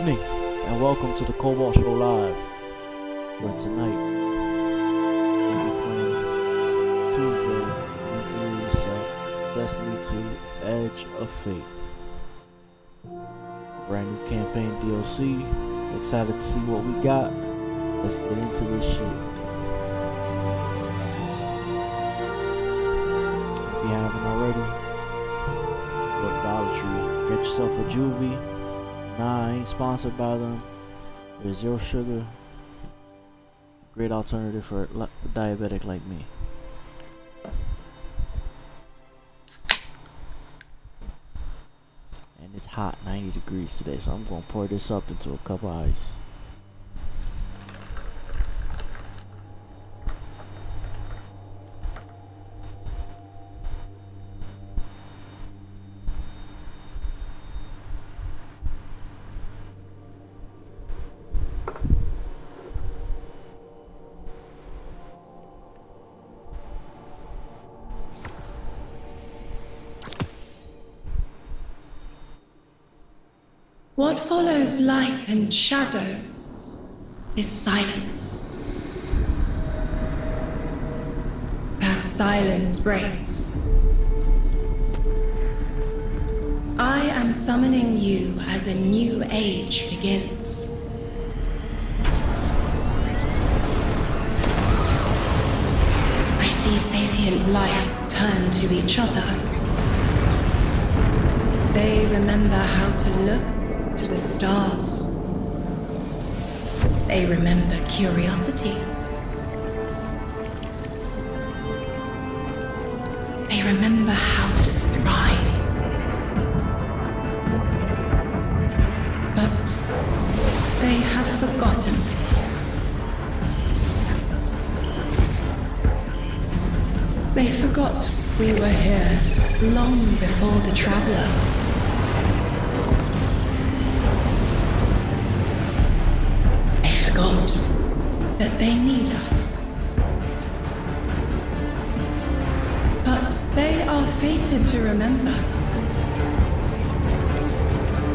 evening, and welcome to the Cobalt Show Live, where tonight we'll be playing Tuesday weekly reset Destiny 2 Edge of Fate. Brand new campaign DLC. Excited to see what we got. Let's get into this shit. If you haven't already, go to Dollar Tree. Get yourself a Juvie. Nah, I ain't sponsored by them. There's zero sugar. Great alternative for a diabetic like me. And it's hot, 90 degrees today, so I'm gonna pour this up into a cup of ice. What follows light and shadow is silence. That silence breaks. I am summoning you as a new age begins. I see sapient life turn to each other. They remember how to look to the stars. They remember curiosity. They remember how to thrive. But they have forgotten. They forgot we were here long before the Traveler. Forgot that they need us. But they are fated to remember.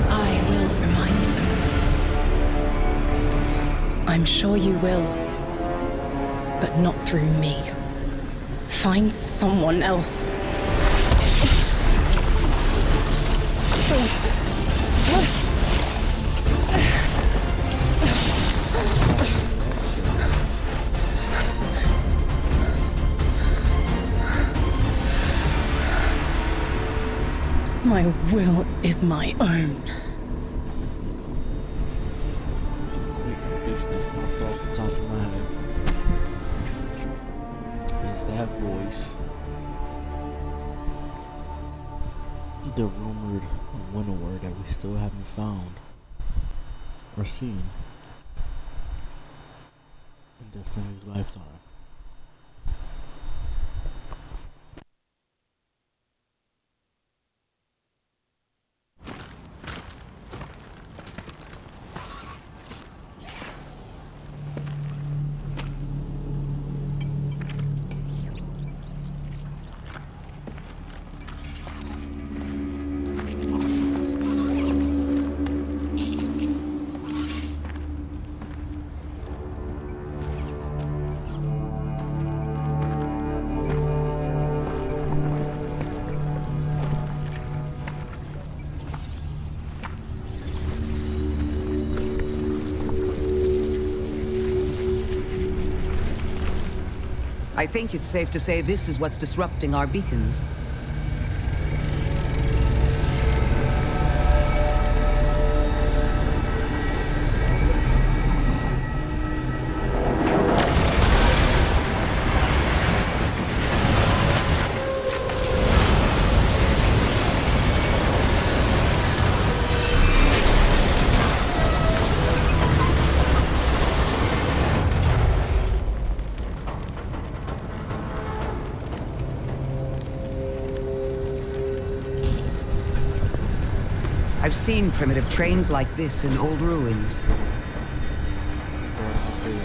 I will remind them. I'm sure you will, but not through me. Find someone else. My will is my own. Off the top of my head is that voice the rumored winnower that we still haven't found or seen in Destiny's lifetime? I think it's safe to say this is what's disrupting our beacons. I've seen primitive trains like this in old ruins.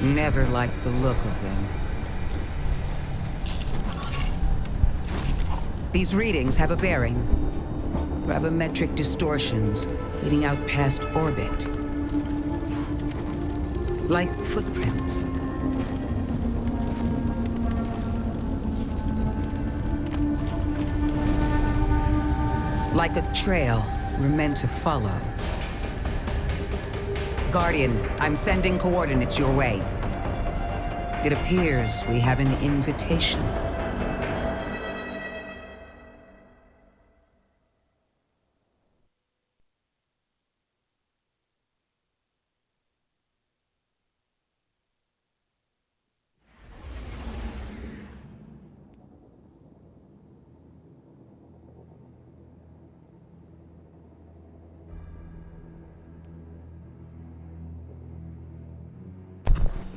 Never liked the look of them. These readings have a bearing. Gravimetric distortions leading out past orbit. Like footprints. Like a trail we're meant to follow. Guardian, I'm sending coordinates your way. It appears we have an invitation.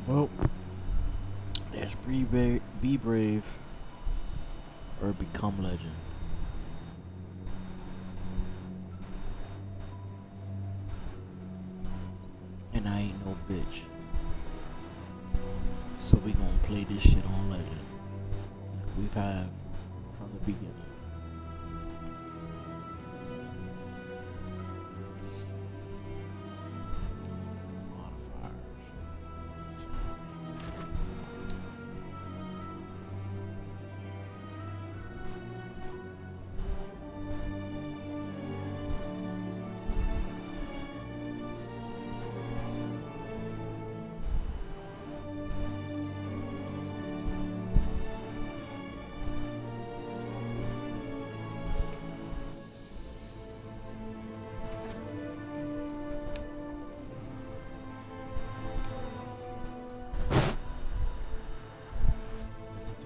Well, there's be brave or become legend. And I ain't no bitch. So we gonna play this shit on legend. Like we've had from the beginning.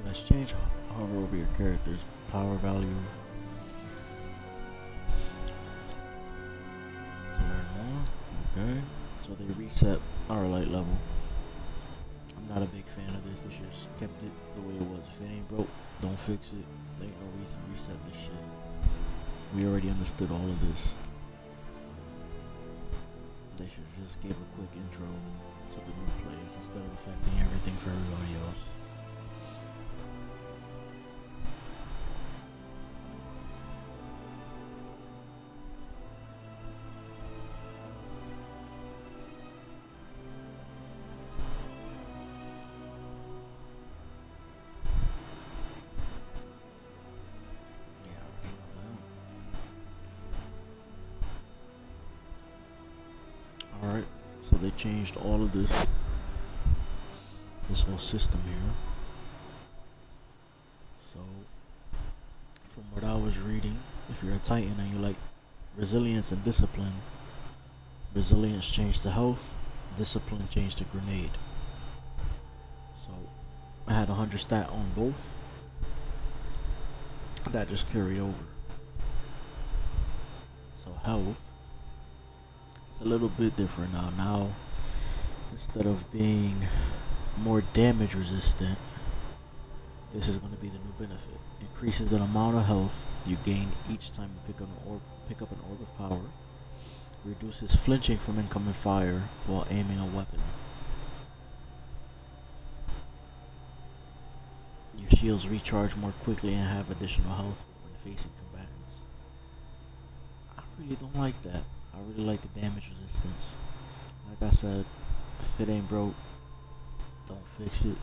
Let's change hover over your character's power value to learn more. Okay, so they reset our light level. I'm not a big fan of this. They should just kept it the way it was. If it ain't broke, don't fix it. There ain't no reason to reset this shit. We already understood all of this. They should just give a quick intro to the new plays instead of affecting everything for everybody else. Alright, so they changed all of this whole system here. So, from what I was reading, if you're a Titan and you like resilience and discipline, resilience changed to health, discipline changed to grenade. So, I had 100 stat on both. That just carried over. So, health. A little bit different now. Now, instead of being more damage resistant, this is going to be the new benefit. Increases the amount of health you gain each time you pick up an orb of power. Reduces flinching from incoming fire while aiming a weapon. Your shields recharge more quickly and have additional health when facing combatants. I really don't like that. I really like the damage resistance. Like I said, if it ain't broke, don't fix it.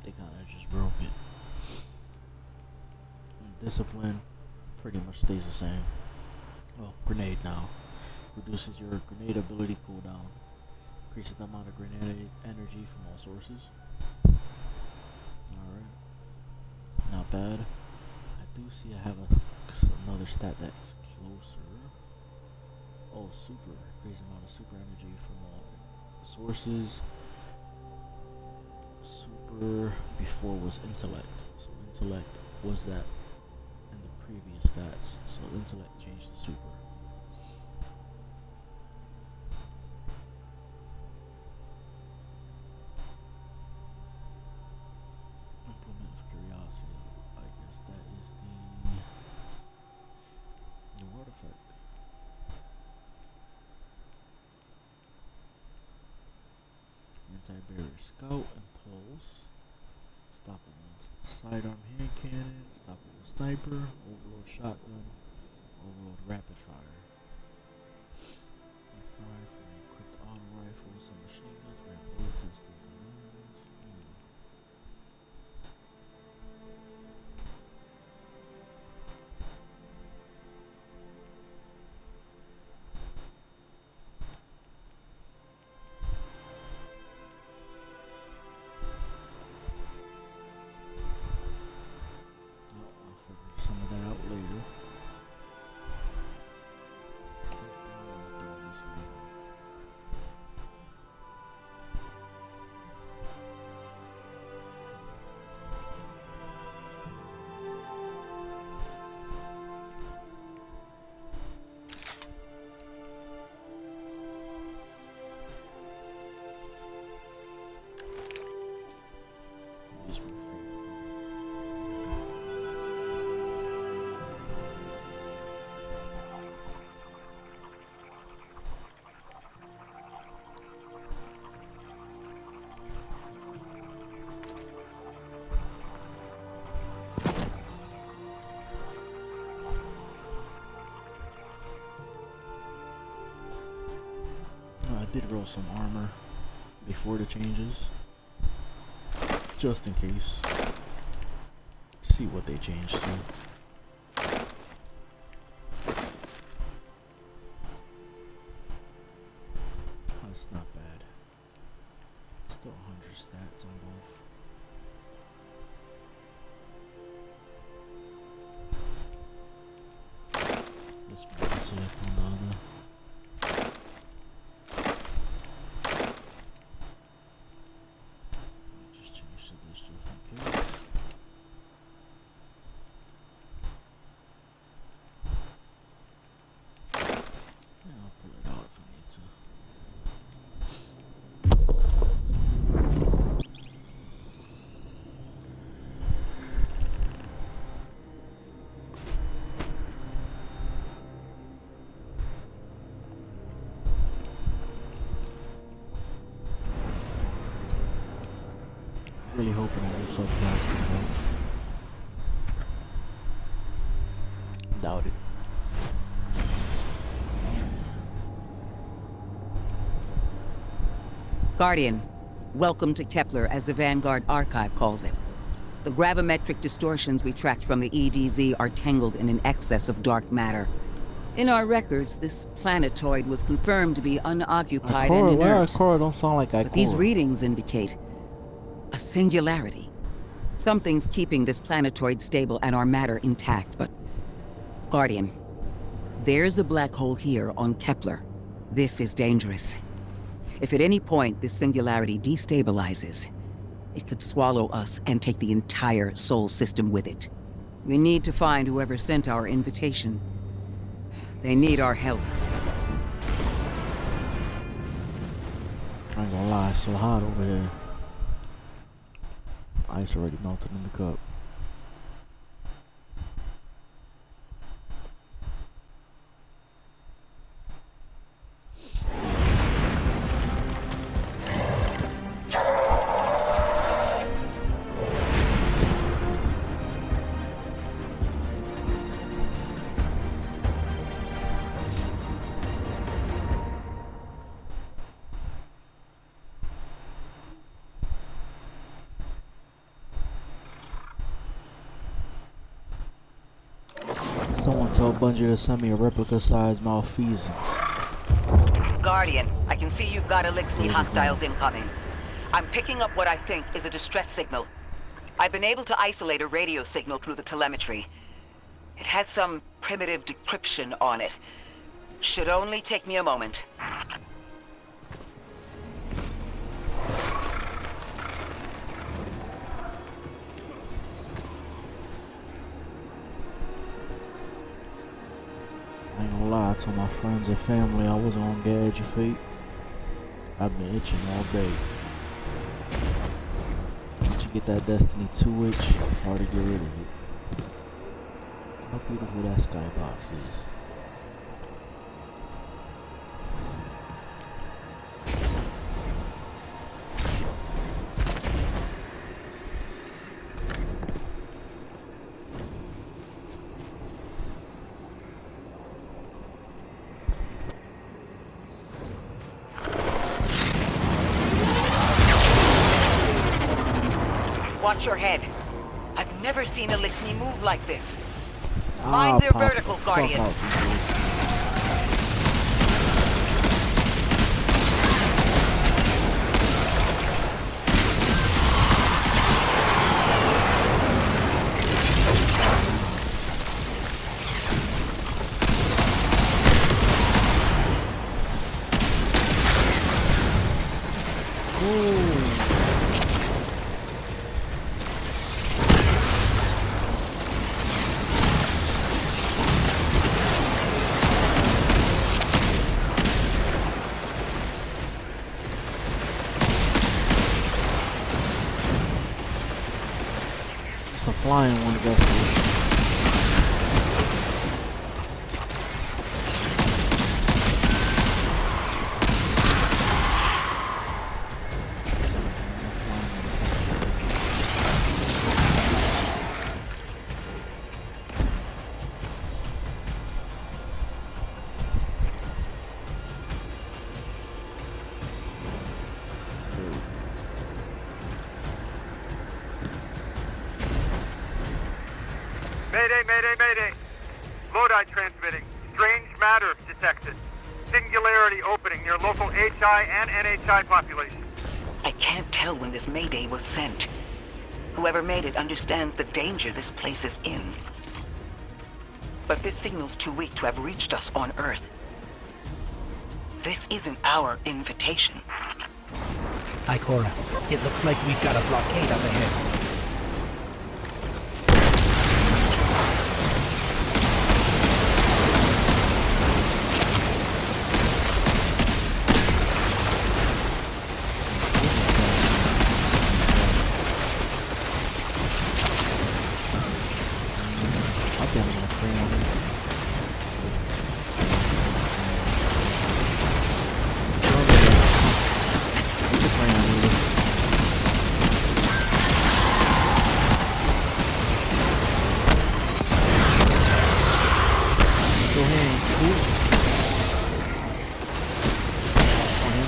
They kinda just broke it. And discipline pretty much stays the same. Well, grenade now. Reduces your grenade ability cooldown. Increases the amount of grenade energy from all sources. Alright. Not bad. I do see I have another stat that's closer. Oh, super. Crazy amount of super energy from all sources. Super before was intellect. So intellect was that in the previous stats. So intellect changed to super. Implement of curiosity. I guess that is the new artifact. Anti-barrier scout, impulse, stoppable sidearm hand cannon, stoppable sniper, overload shotgun, overload rapid fire. Fire from equipped auto rifles, some machine guns, man, bullets and steel commands. I'll figure some of that out later. These were I did roll some armor before the changes, just in case. See what they changed to. That's not bad. Still 100 stats on both. This one select on the other. Just change to this just in case. Yeah, I'll pull it out if I need to. Really hoping all those subclass come out. Doubt it. Guardian, welcome to Kepler, as the Vanguard Archive calls it. The gravimetric distortions we tracked from the EDZ are tangled in an excess of dark matter. In our records, this planetoid was confirmed to be unoccupied and inert. Cora don't sound like But these readings indicate a singularity. Something's keeping this planetoid stable and our matter intact, but... Guardian, there's a black hole here on Kepler. This is dangerous. If at any point this singularity destabilizes, it could swallow us and take the entire Sol system with it. We need to find whoever sent our invitation. They need our help. I ain't gonna lie, it's so hot over here. Ice already melted in the cup. Someone tell Bungie to send me a replica-sized malfeasance. Guardian, I can see you've got Elixni hostiles incoming. I'm picking up what I think is a distress signal. I've been able to isolate a radio signal through the telemetry. It had some primitive decryption on it. Should only take me a moment. I ain't gonna lie, I told my friends and family I wasn't on Gadget Fate. I've been itching all day. Once you get that Destiny 2 itch, hard to get rid of it. How beautiful that skybox is. Watch your head. I've never seen Elixni move like this. I'll Mind their pop the vertical, fuck Guardian. out these dudes. It's a flying one vessel. Mayday, mayday, mayday. Lodi transmitting. Strange matter detected. Singularity opening near local HI and NHI population. I can't tell when this mayday was sent. Whoever made it understands the danger this place is in. But this signal's too weak to have reached us on Earth. This isn't our invitation. Ikora, it looks like we've got a blockade up ahead.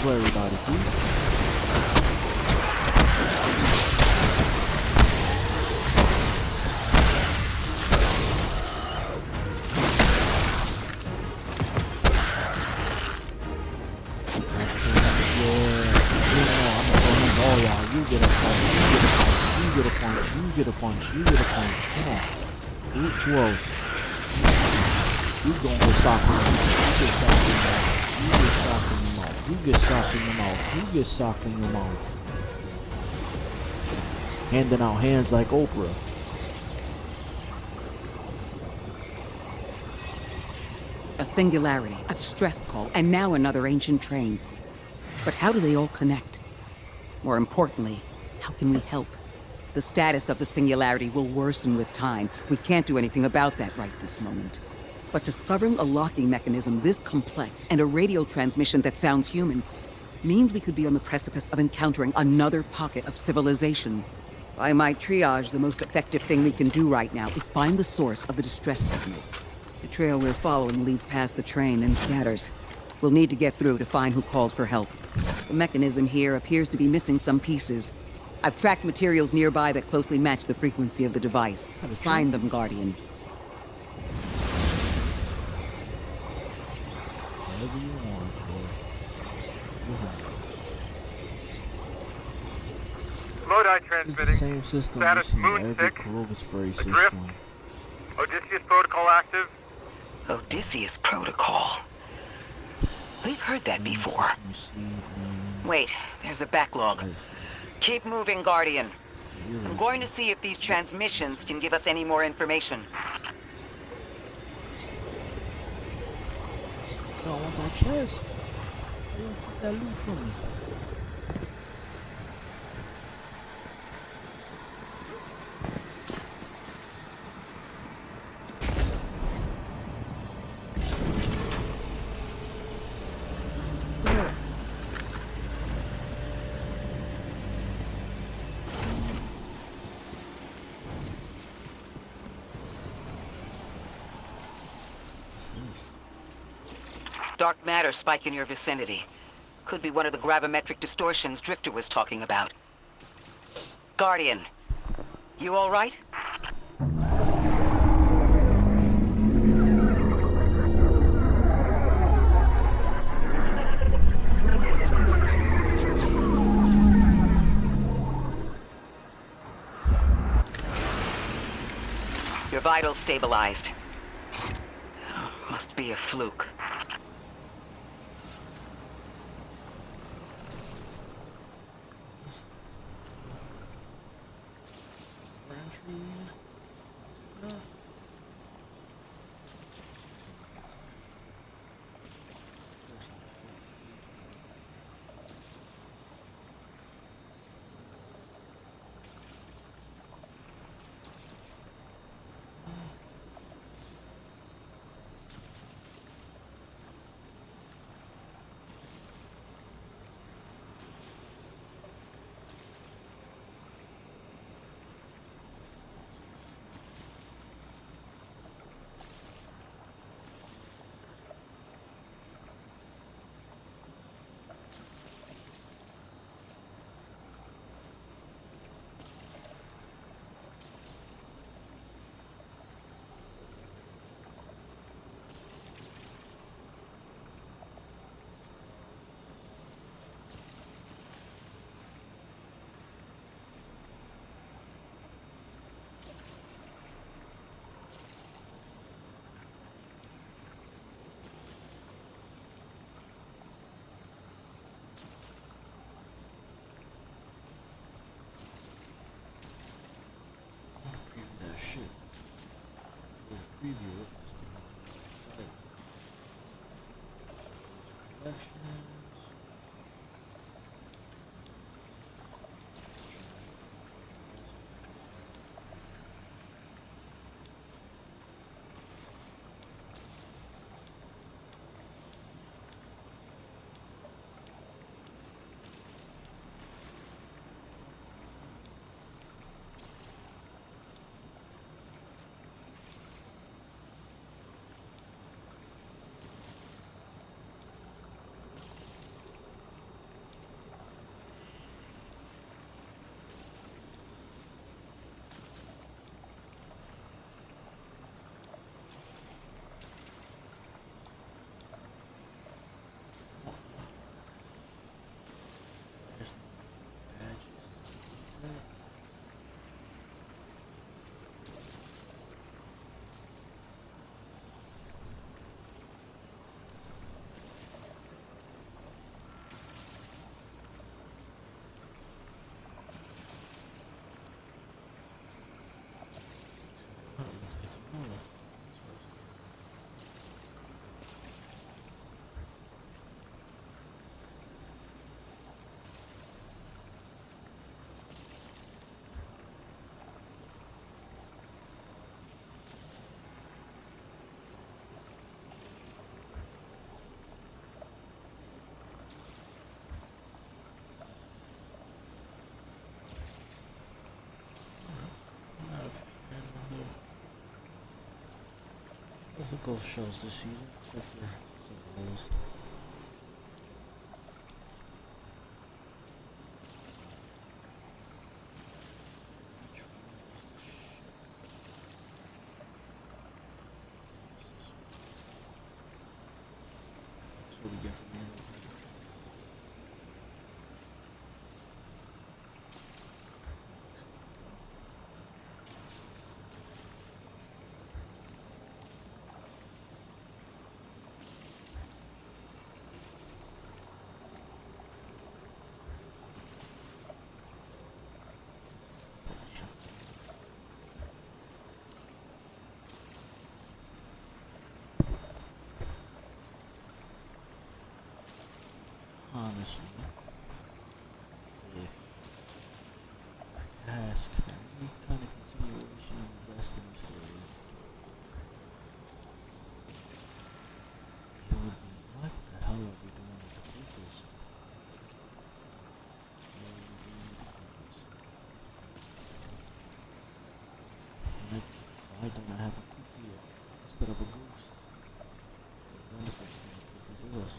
Everybody, please. You get a punch, you get a punch, you get a punch. Come on. Who else? You gonna get socked in the mouth. You get socked in the mouth. You get socked in the mouth. You get socked in your mouth. Handing out hands like Oprah. A singularity, a distress call, and now another ancient train. But how do they all connect? More importantly, how can we help? The status of the singularity will worsen with time. We can't do anything about that right this moment. But discovering a locking mechanism this complex and a radio transmission that sounds human means we could be on the precipice of encountering another pocket of civilization. By my triage, the most effective thing we can do right now is find the source of the distress signal. The trail we're following leads past the train, then scatters. We'll need to get through to find who called for help. The mechanism here appears to be missing some pieces. I've tracked materials nearby that closely match the frequency of the device. Find them, Guardian. Whatever you want, boy. Lodi It's the transmitting. same system you Status see in moon every sick. Corova spray Adrift. system. Odysseus protocol active. Odysseus Protocol. We've heard that before. You see, man. Wait, there's a backlog. Keep moving, Guardian. I'm going to see if these transmissions can give us any more information. No, I want that chest. You don't keep that loot from me. Dark matter spike in your vicinity. Could be one of the gravimetric distortions Drifter was talking about. Guardian, You all right? Your vitals stabilized. Must be a fluke. Shit. Preview it. Collections. The golf shows this season, except for some of those. That's what we get from the end. Honestly, if I ask any kind of continuation of the Destiny story, it would be, what the hell are we doing with the prequels? What are we doing with the prequels? And why don't I have a cookie instead of a goose? What benefits can a cookie do us?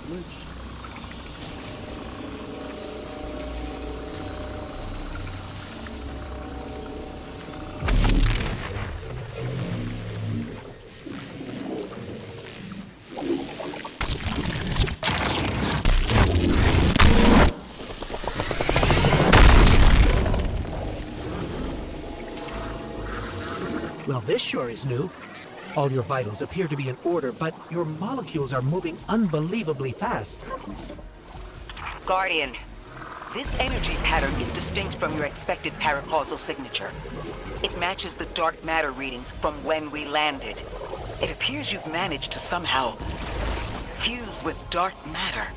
glitched. Well, this sure is new. All your vitals appear to be in order, but your molecules are moving unbelievably fast. Guardian, this energy pattern is distinct from your expected paracausal signature. It matches the dark matter readings from when we landed. It appears you've managed to somehow fuse with dark matter.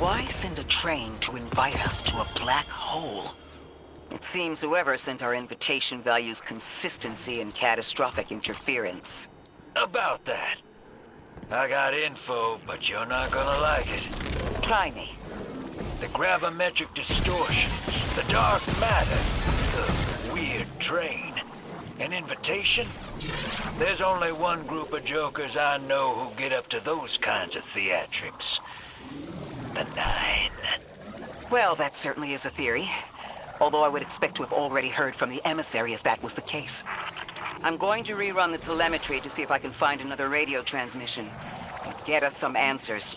Why send a train to invite us to a black hole? It seems whoever sent our invitation values consistency and catastrophic interference. About that. I got info, but you're not gonna like it. Try me. The gravimetric distortion, the dark matter, the weird train. An invitation? There's only one group of jokers I know who get up to those kinds of theatrics. The Nine. Well, that certainly is a theory. Although I would expect to have already heard from the emissary if that was the case. I'm going to rerun the telemetry to see if I can find another radio transmission. And get us some answers.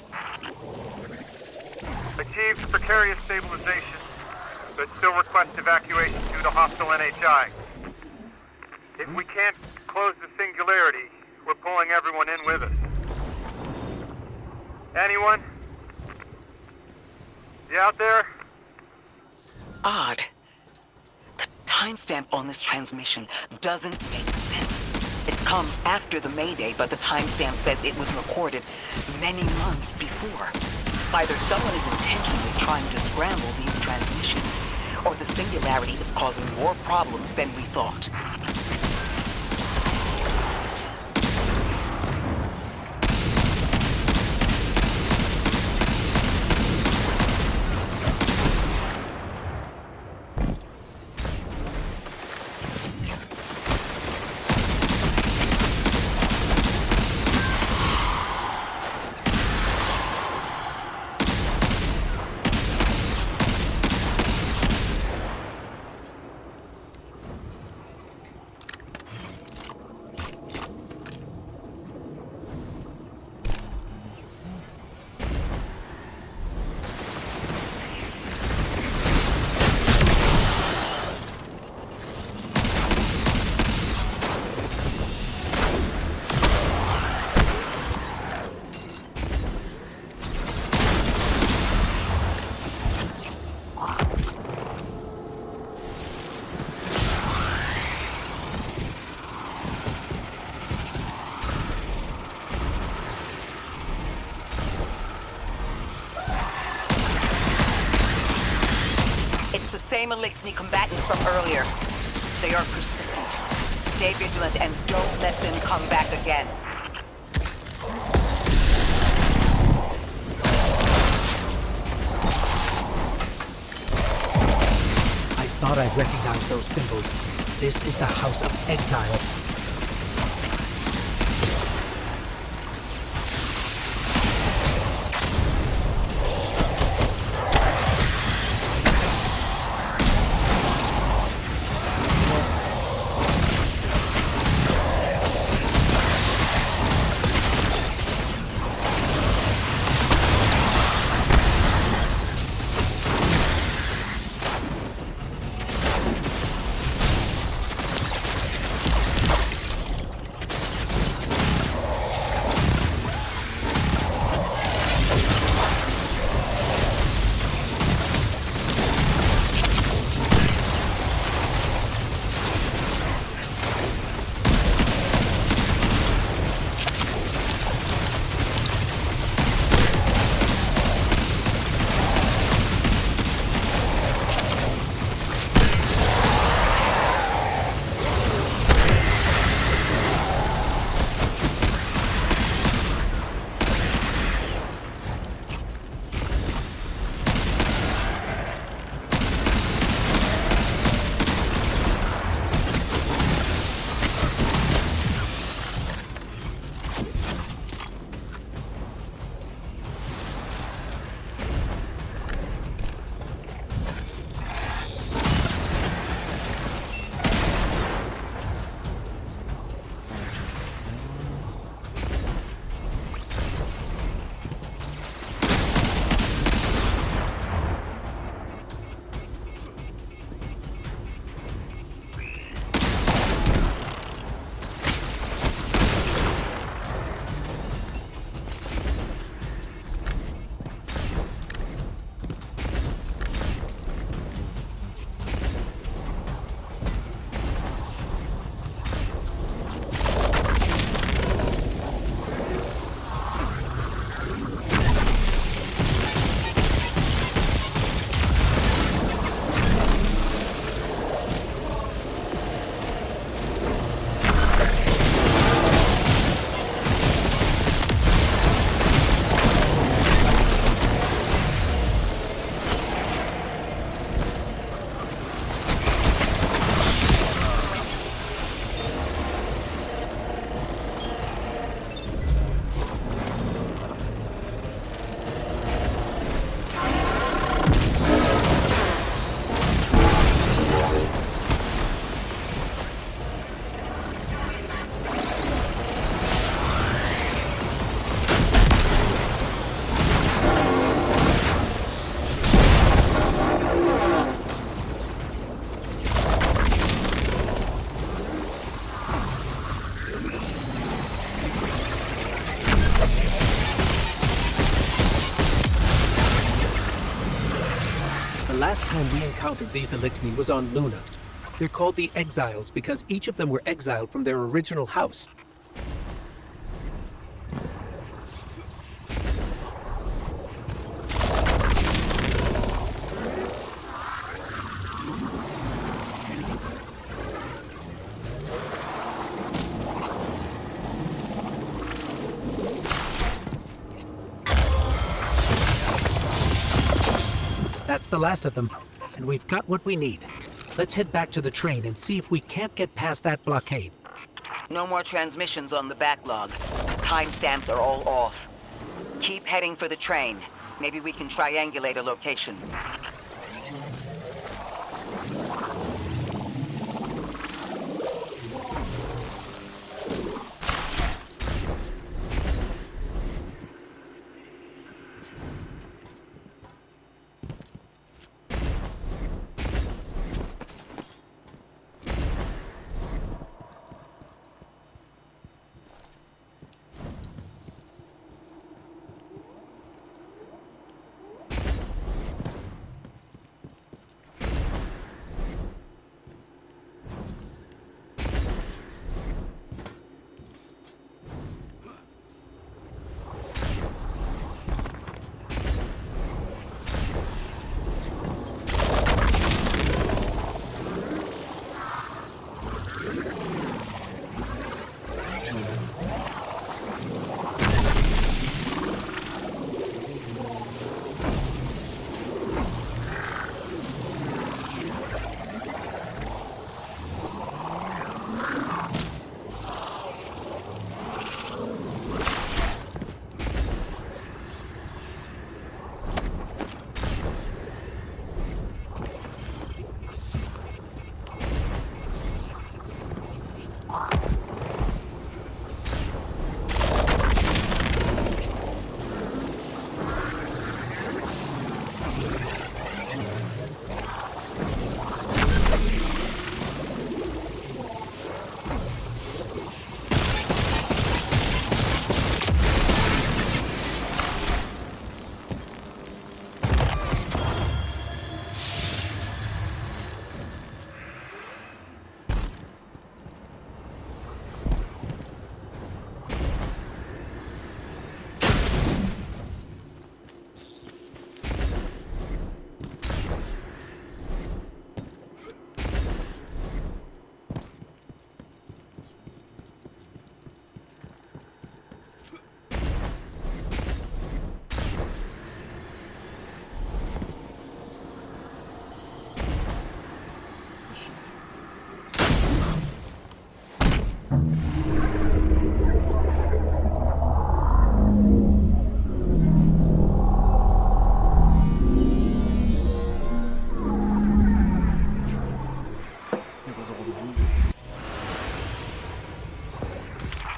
Achieved precarious stabilization, but still request evacuation due to hostile NHI. If we can't close the singularity, we're pulling everyone in with us. Anyone? You out there? Odd. The timestamp on this transmission doesn't make sense. It comes after the Mayday, but the timestamp says it was recorded many months before. Either someone is intentionally trying to scramble these transmissions, or the singularity is causing more problems than we thought. Same Elixni combatants from earlier. They are persistent. Stay vigilant and don't let them come back again. I thought I recognized those symbols. This is the House of Exile. last time we encountered these Elixni was on Luna. They're called the Exiles because each of them were exiled from their original house. That's the last of them, and we've got what we need. Let's head back to the train and see if we can't get past that blockade. No more transmissions on the backlog. Timestamps are all off. Keep heading for the train. Maybe we can triangulate a location.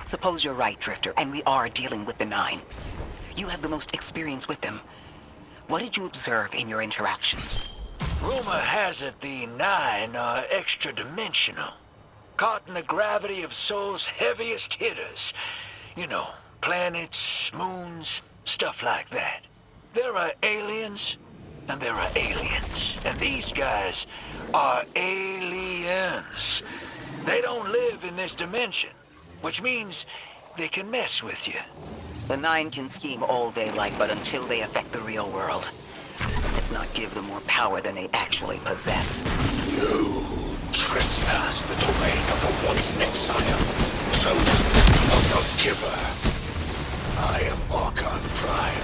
Suppose you're right, Drifter, and we are dealing with the Nine. You have the most experience with them. What did you observe in your interactions? Rumor has it the Nine are extra-dimensional. Caught in the gravity of Sol's heaviest hitters. You know, planets, moons, stuff like that. There are aliens, and there are aliens. And these guys are aliens. They don't live in this dimension, which means they can mess with you. The Nine can scheme all they like, but until they affect the real world, let's not give them more power than they actually possess. You trespass the domain of the once exile, chosen of the Giver. I am Archon Prime,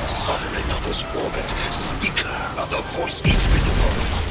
sovereign of this orbit, speaker of the voice invisible.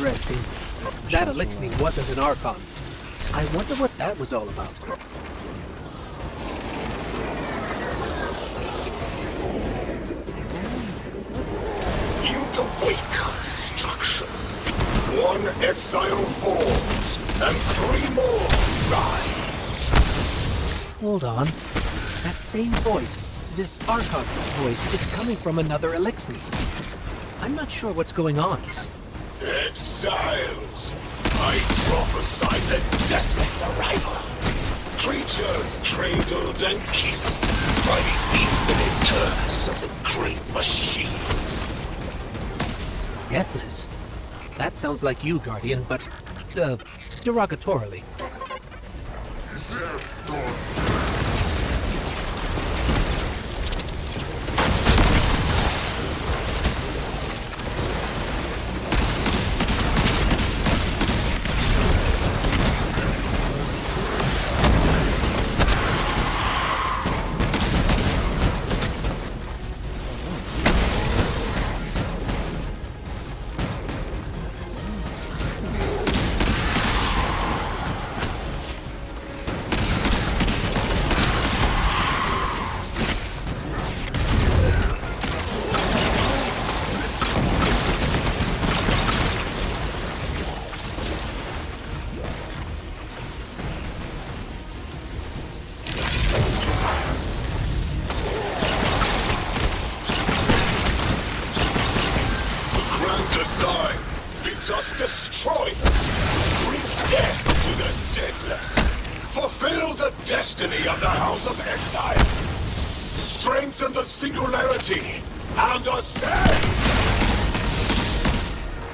Interesting. That elixir wasn't an Archon. I wonder what that was all about. In the wake of destruction, one exile falls, and three more rise. Hold on. That same voice, this Archon's voice, is coming from another elixir. I'm not sure what's going on. Exiles! I prophesied the deathless arrival. Creatures cradled and kissed by the infinite curse of the great machine. Deathless? That sounds like you, Guardian, but, derogatorily. Design bids us destroy them, bring death to the deathless, fulfill the destiny of the House of Exile, strengthen the singularity, and ascend!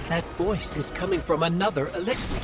That voice is coming from another elixir.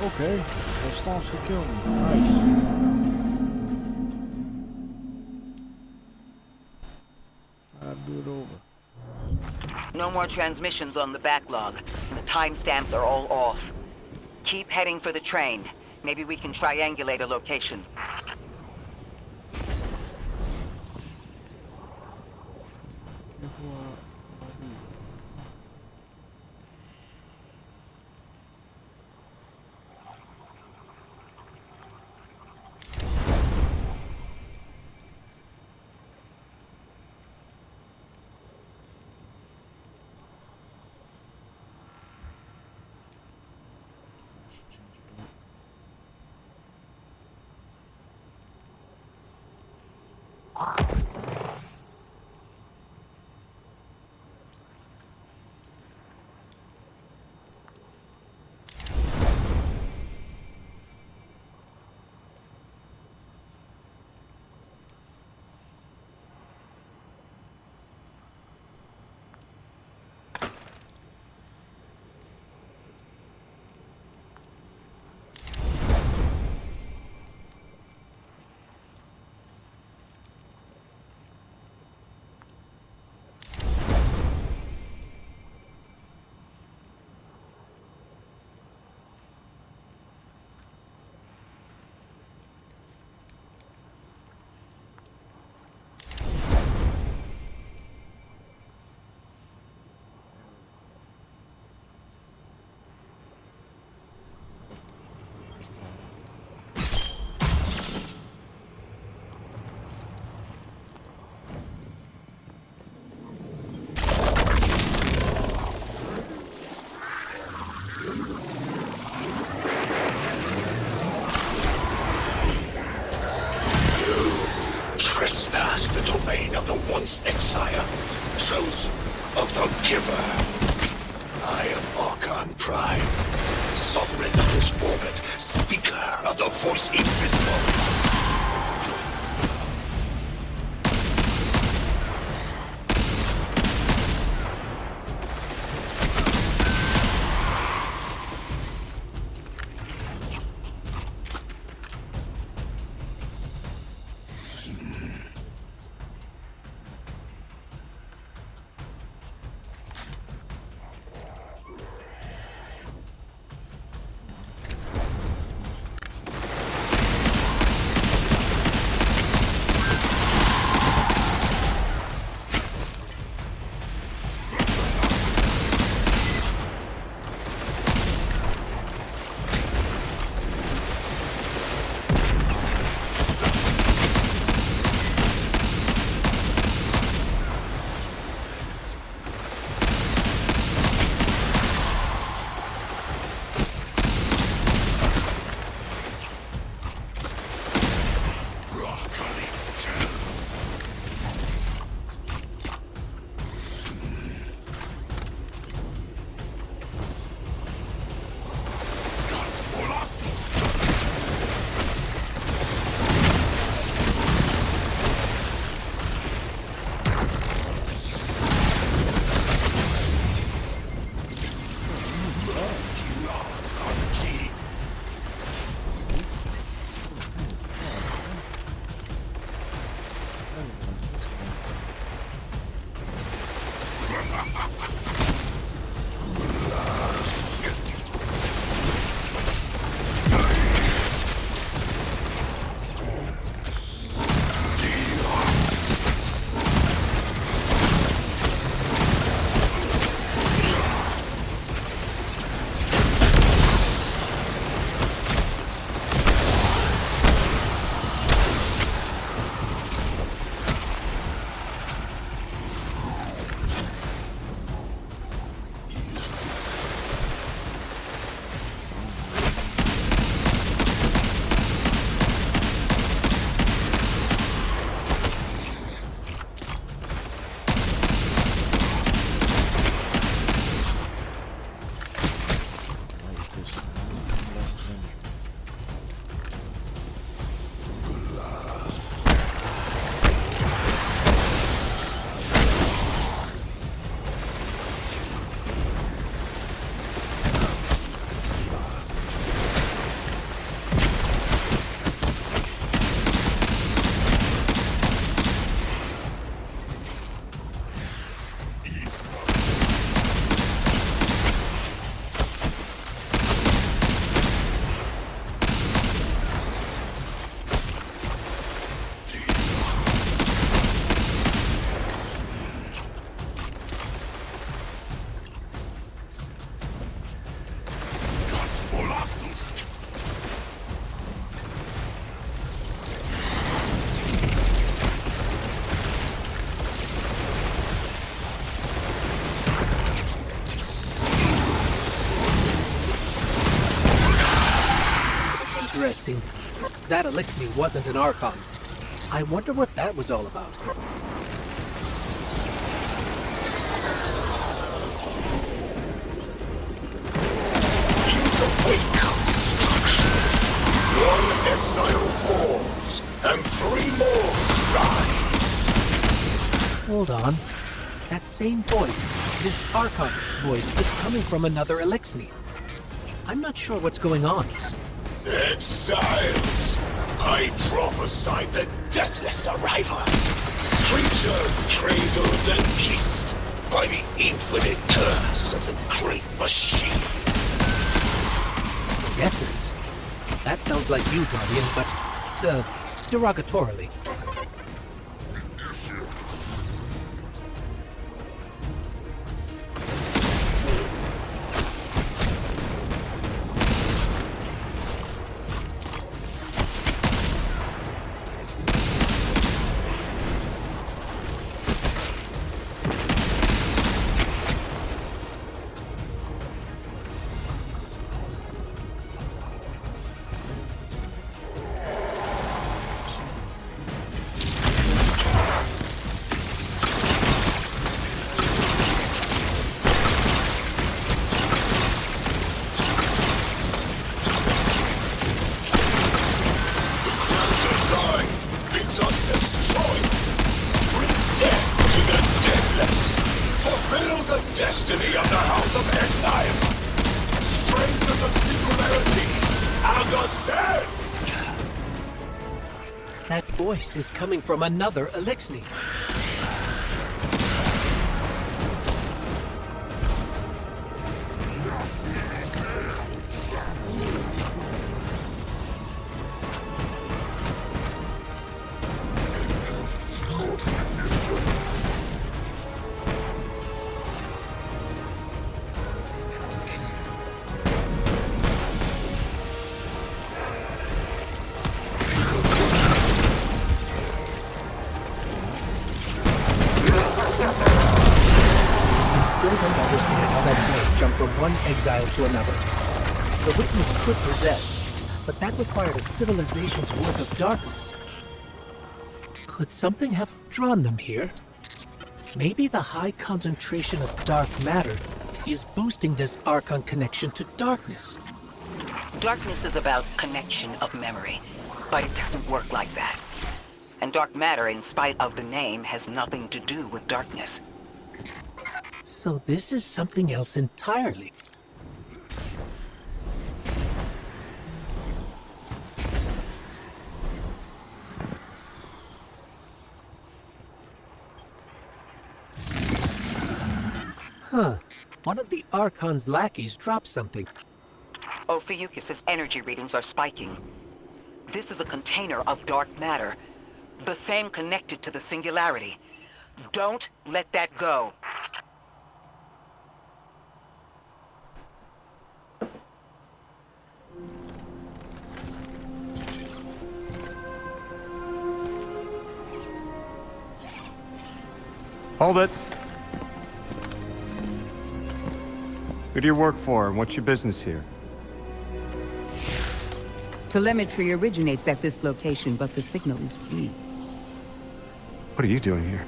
Okay, that stops to kill me. Nice. I'll do it over. No more transmissions on the backlog. The timestamps are all off. Keep heading for the train. Maybe we can triangulate a location. the once exile, chosen of the Giver. I am Archon Prime, sovereign of this orbit, speaker of the voice invisible. Interesting. That Elixir wasn't an Archon. I wonder what that was all about. In the wake of destruction, one exile falls, and three more rise. Hold on. That same voice, this Archon's voice, is coming from another Elixir. I'm not sure what's going on. Exiles! I prophesied the deathless arrival. Creatures cradled and kissed by the infinite curse of the great machine. Deathless? That sounds like you, Guardian, but, derogatorily. fulfill the destiny of the House of Exile. Strength of the singularity. Agassem! That voice is coming from another Eliksni. One exile to another. The witness could possess, but that required a civilization's worth of darkness. Could something have drawn them here? Maybe the high concentration of dark matter is boosting this Archon connection to darkness. Darkness is about connection of memory, but it doesn't work like that. And dark matter, in spite of the name, has nothing to do with darkness. So this is something else entirely. Huh. One of the Archon's lackeys dropped something. Ophiuchus' energy readings are spiking. This is a container of dark matter, the same connected to the Singularity. Don't let that go. Hold it. Who do you work for, and what's your business here? Telemetry originates at this location, but the signal is weak. What are you doing here?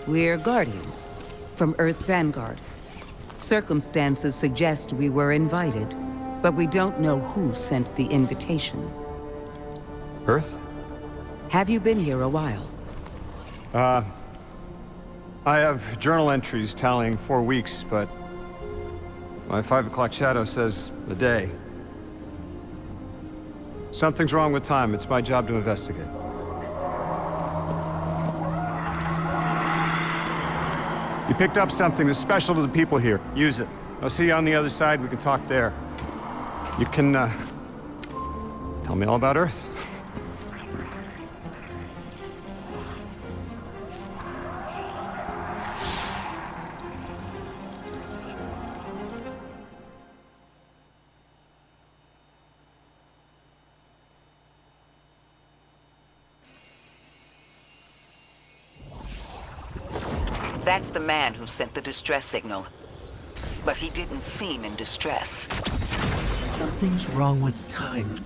We're Guardians, from Earth's vanguard. Circumstances suggest we were invited, but we don't know who sent the invitation. Earth? Have you been here a while? I have journal entries tallying 4 weeks, but my 5 o'clock shadow says a day. Something's wrong with time. It's my job to investigate. You picked up something that's special to the people here. Use it. I'll see you on the other side. We can talk there. You can, tell me all about Earth. That's the man who sent the distress signal. But he didn't seem in distress. Something's wrong with time.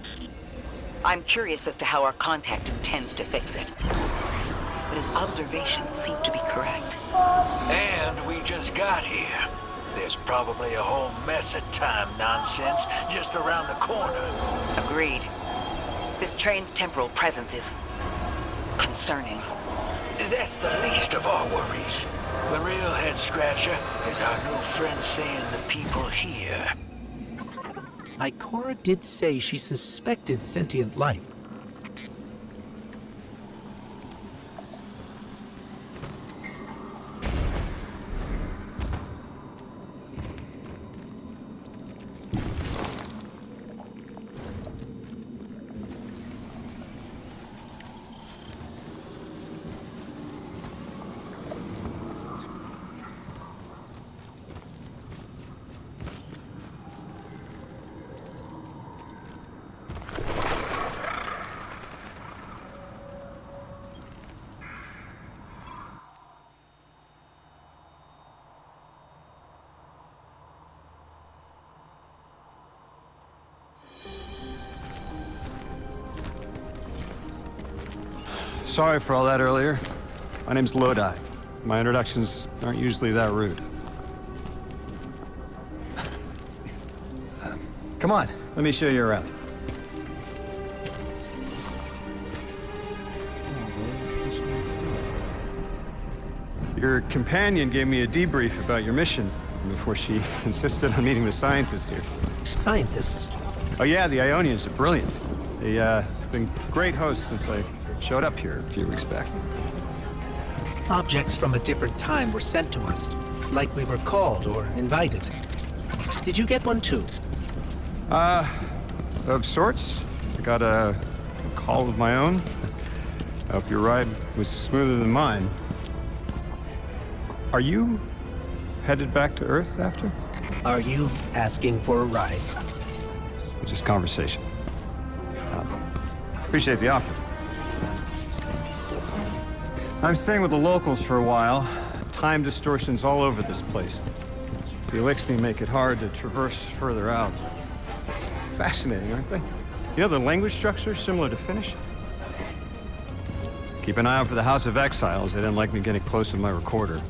I'm curious as to how our contact intends to fix it. But his observations seem to be correct. And we just got here. There's probably a whole mess of time nonsense just around the corner. Agreed. This train's temporal presence is concerning. That's the least of our worries. The real head-scratcher is our new friend seeing the people here. Ikora did say she suspected sentient life. Sorry for all that earlier. My name's Lodi. My introductions aren't usually that rude. Come on, let me show you around. Your companion gave me a debrief about your mission before she insisted on meeting the scientists here. Scientists? Oh yeah, the Ionians are brilliant. They've been great hosts since I showed up here a few weeks back. Objects from a different time were sent to us, like we were called or invited. Did you get one too? Of sorts. I got a call of my own. I hope your ride was smoother than mine. Are you headed back to Earth after? Are you asking for a ride? It's just conversation. Appreciate the offer. I'm staying with the locals for a while. Time distortions all over this place. The Elixni make it hard to traverse further out. Fascinating, aren't they? You know, the language structure is similar to Finnish. Keep an eye out for the House of Exiles. They didn't like me getting close to my recorder.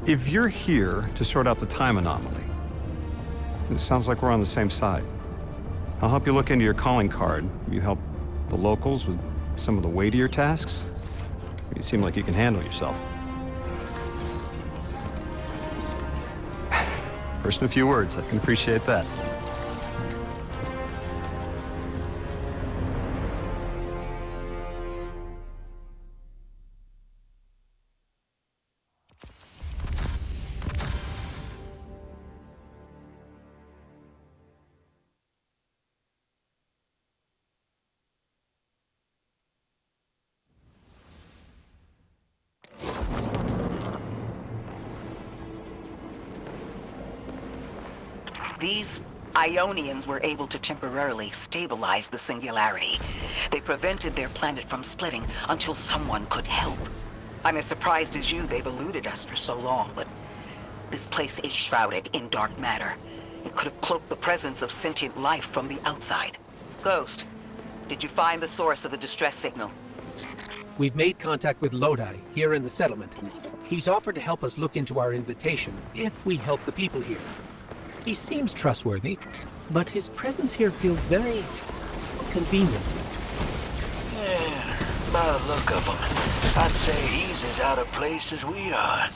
If you're here to sort out the time anomaly, it sounds like we're on the same side. I'll help you look into your calling card. You help the locals with some of the weightier tasks. You seem like you can handle yourself. First in a few words, I can appreciate that. These Ionians were able to temporarily stabilize the Singularity. They prevented their planet from splitting until someone could help. I'm as surprised as you they've eluded us for so long, but this place is shrouded in dark matter. It could have cloaked the presence of sentient life from the outside. Ghost, did you find the source of the distress signal? We've made contact with Lodi, here in the settlement. He's offered to help us look into our invitation, if we help the people here. He seems trustworthy, but his presence here feels very convenient. Yeah, by the look of him, I'd say he's as out of place as we are.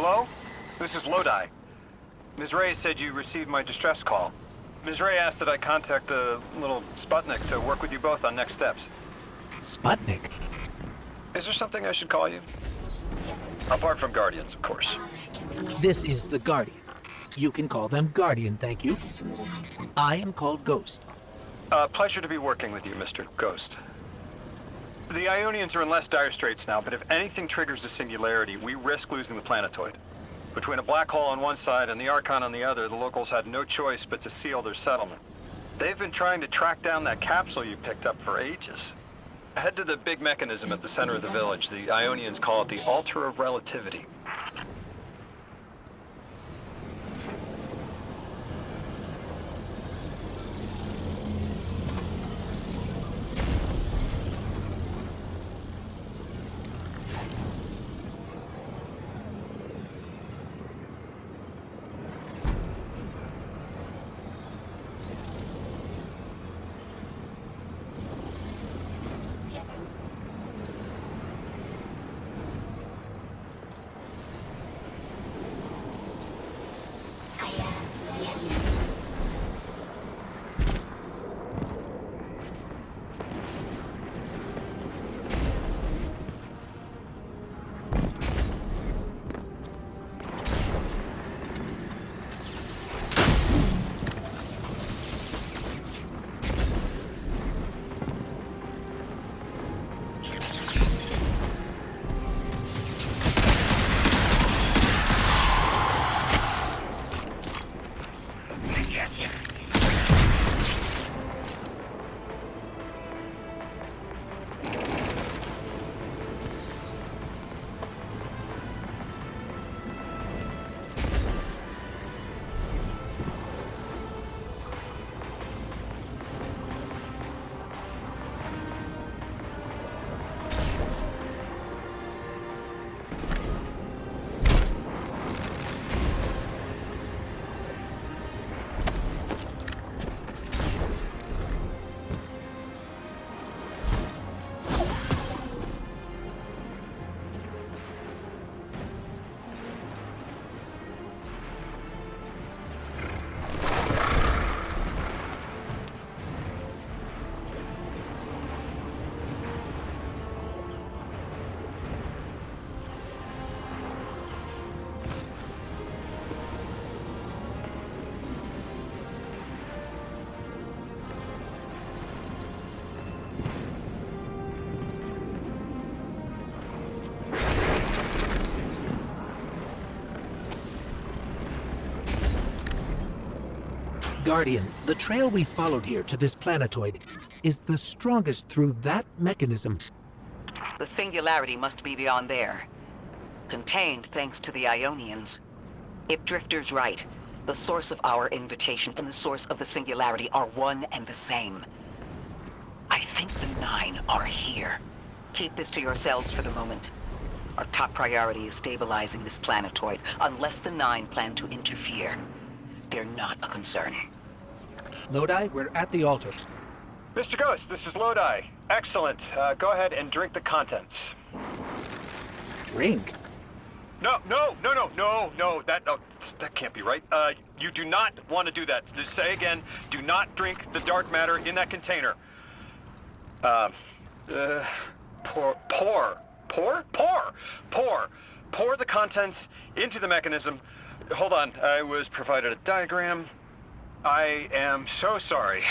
Hello? This is Lodi. Ms. Ray said you received my distress call. Ms. Ray asked that I contact the little Sputnik to work with you both on next steps. Sputnik? Is there something I should call you? Apart from Guardians, of course. This is the Guardian. You can call them Guardian, thank you. I am called Ghost. Pleasure to be working with you, Mr. Ghost. The Ionians are in less dire straits now, but if anything triggers the singularity, we risk losing the planetoid. Between a black hole on one side and the Archon on the other, the locals had no choice but to seal their settlement. They've been trying to track down that capsule you picked up for ages. Head to the big mechanism at the center of the village. The Ionians call it the Altar of Relativity. Guardian, the trail we followed here to this planetoid is the strongest through that mechanism. The singularity must be beyond there. Contained thanks to the Ionians. If Drifter's right, the source of our invitation and the source of the singularity are one and the same. I think the Nine are here. Keep this to yourselves for the moment. Our top priority is stabilizing this planetoid, unless the Nine plan to interfere. They're not a concern. Lodi, we're at the altar. Mr. Ghost, this is Lodi. Excellent. Go ahead and drink the contents. Drink? No, that can't be right. You do not want to do that. Just say again, do not drink the dark matter in that container. Pour the contents into the mechanism. Hold on, I was provided a diagram. I am so sorry.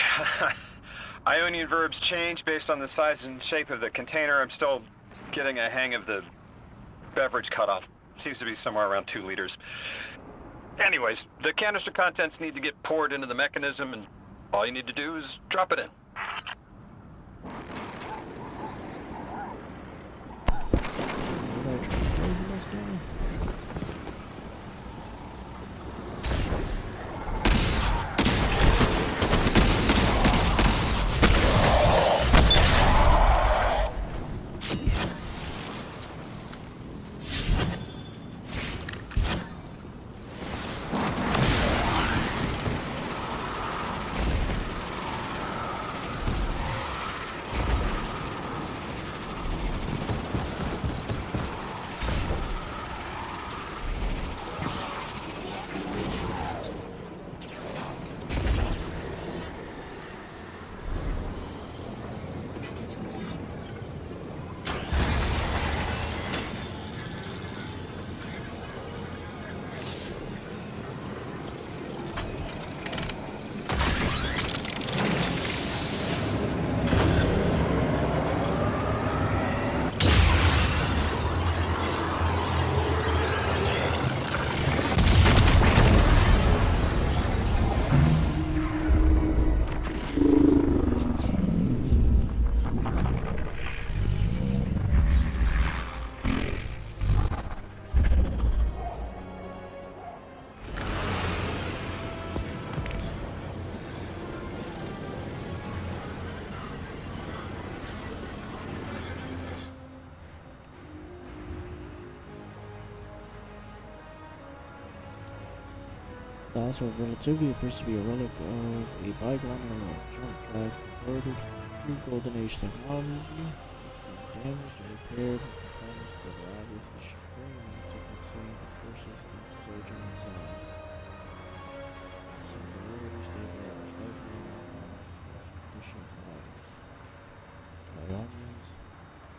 Ionian verbs change based on the size and shape of the container. I'm still getting a hang of the beverage cutoff. Seems to be somewhere around 2 liters. Anyways, the canister contents need to get poured into the mechanism, and all you need to do is drop it in. The altar of relativity appears to be a relic of a bygone era. Jump drive converted from pre-Golden Age technology. It's been damaged or repaired with components that are obviously very limited to contain the forces surging inside. Singularity stabilized slightly condition 5. Ionians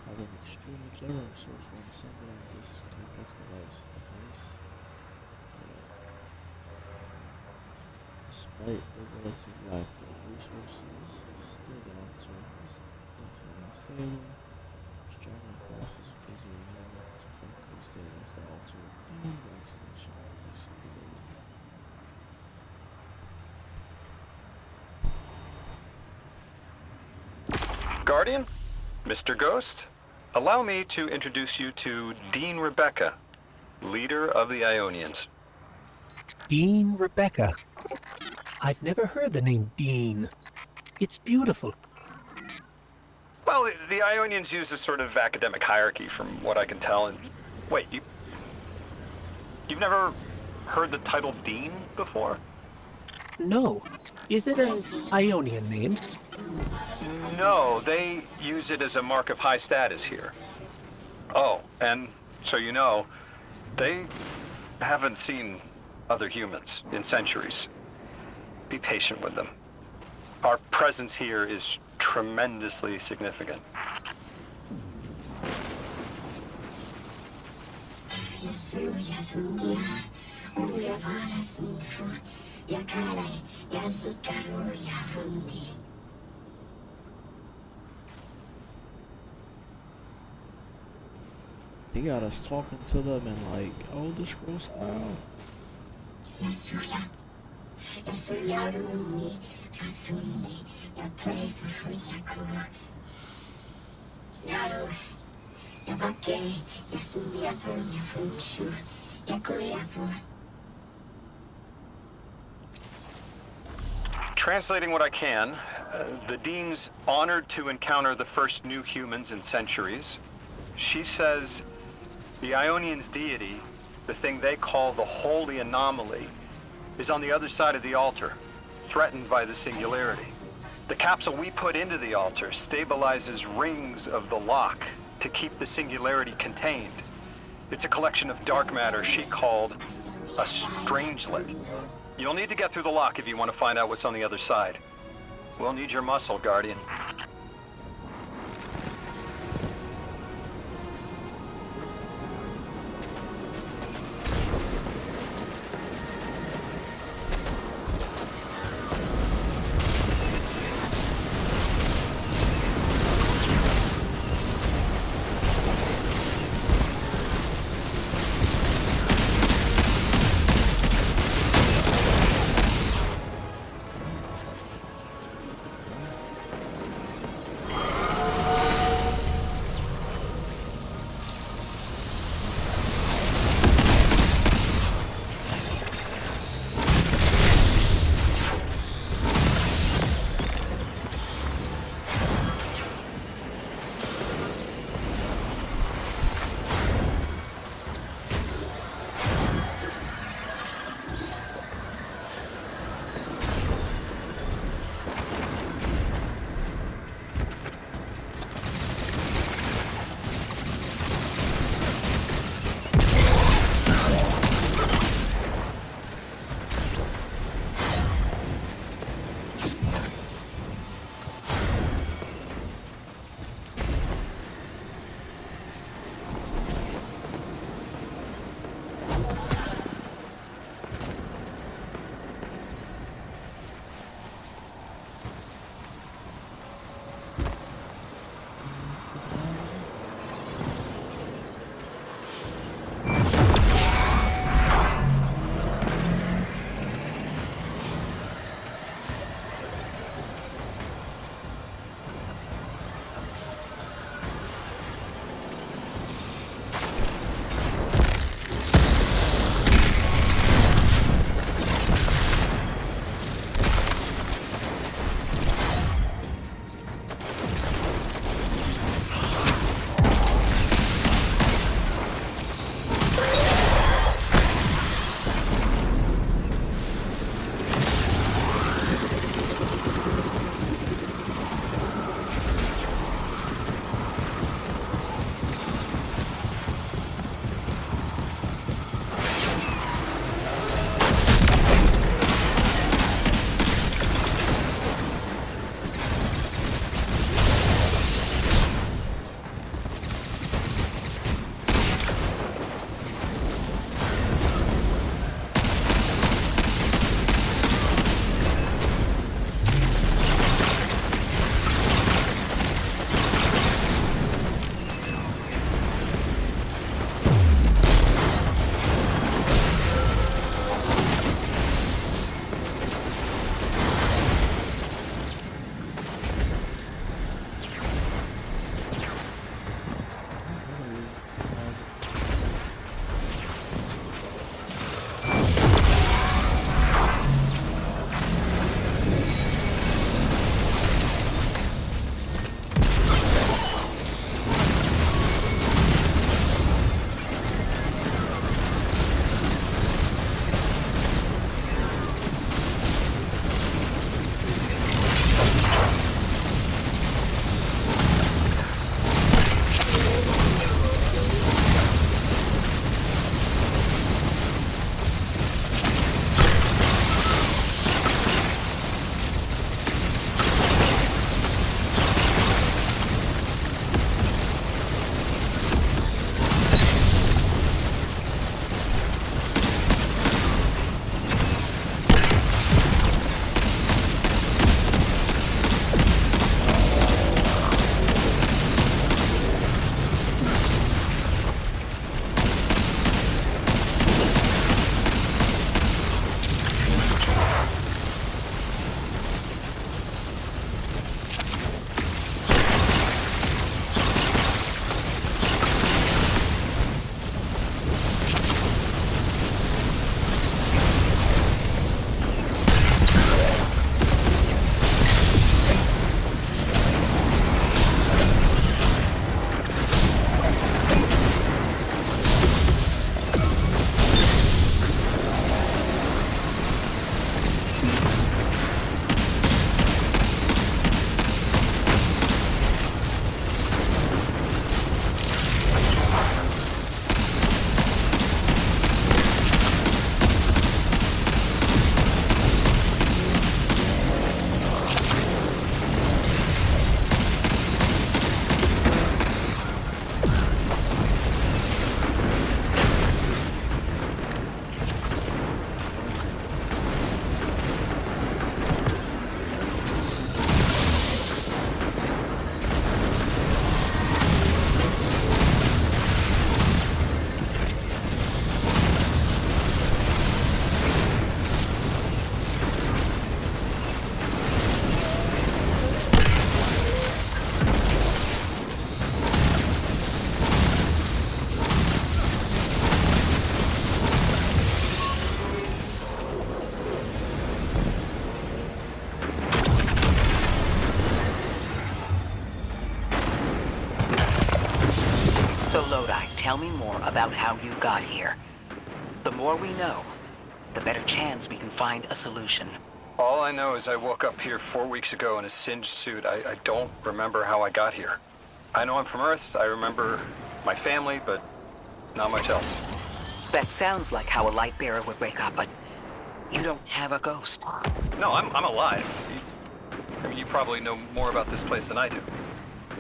have been extremely clever themselves when assembling this complex device. Despite the relative lack of resources, still the altar is definitely unstable. Stronger classes in case of a new method to effectively stabilize the altar and by extension the singularity. Guardian? Mr. Ghost? Allow me to introduce you to Dean Rebecca, leader of the Ionians. Dean Rebecca. I've never heard the name Dean. It's beautiful. Well, the Ionians use a sort of academic hierarchy from what I can tell, and... Wait, you've never heard the title Dean before? No. Is it an Ionian name? No, they use it as a mark of high status here. Oh, and so you know, they haven't seen other humans in centuries. Be patient with them. Our presence here is tremendously significant. They got us talking to them in like Elder Scrolls style. Translating what I can, the Dean's honored to encounter the first new humans in centuries. She says the Ionians' deity, the thing they call the Holy Anomaly, is on the other side of the altar, threatened by the Singularity. The capsule we put into the altar stabilizes rings of the lock to keep the Singularity contained. It's a collection of dark matter she called a strangelet. You'll need to get through the lock if you want to find out what's on the other side. We'll need your muscle, Guardian. So Lodi, tell me more about how you got here. The more we know, the better chance we can find a solution. All I know is I woke up here 4 weeks ago in a singed suit. I don't remember how I got here. I know I'm from Earth. I remember my family, but not much else. That sounds like how a light bearer would wake up, but you don't have a ghost. No, I'm alive. I mean, you probably know more about this place than I do.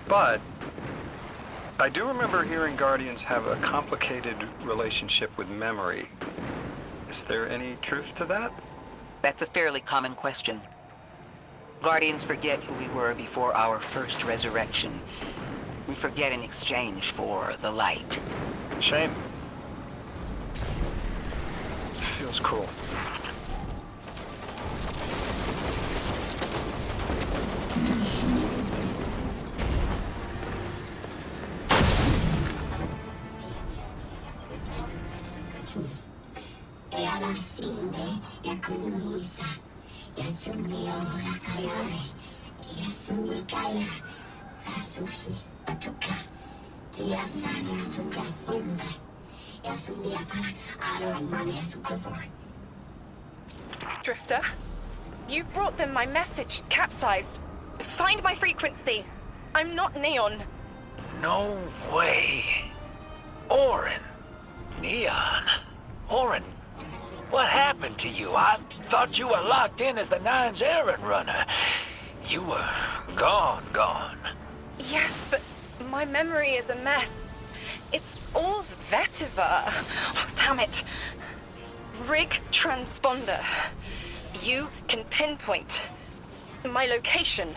But I do remember hearing Guardians have a complicated relationship with memory. Is there any truth to that? That's a fairly common question. Guardians forget who we were before our first resurrection. We forget in exchange for the light. Shame. Feels cool. Drifter, you brought them my message, capsized. Find my frequency. I'm not Neon. No way. Orin. Neon. Orin, what happened to you? I thought you were locked in as the Nine's errand runner. You were gone. Yes, but my memory is a mess. It's all vetiver. Oh, damn it. Rig transponder. You can pinpoint my location.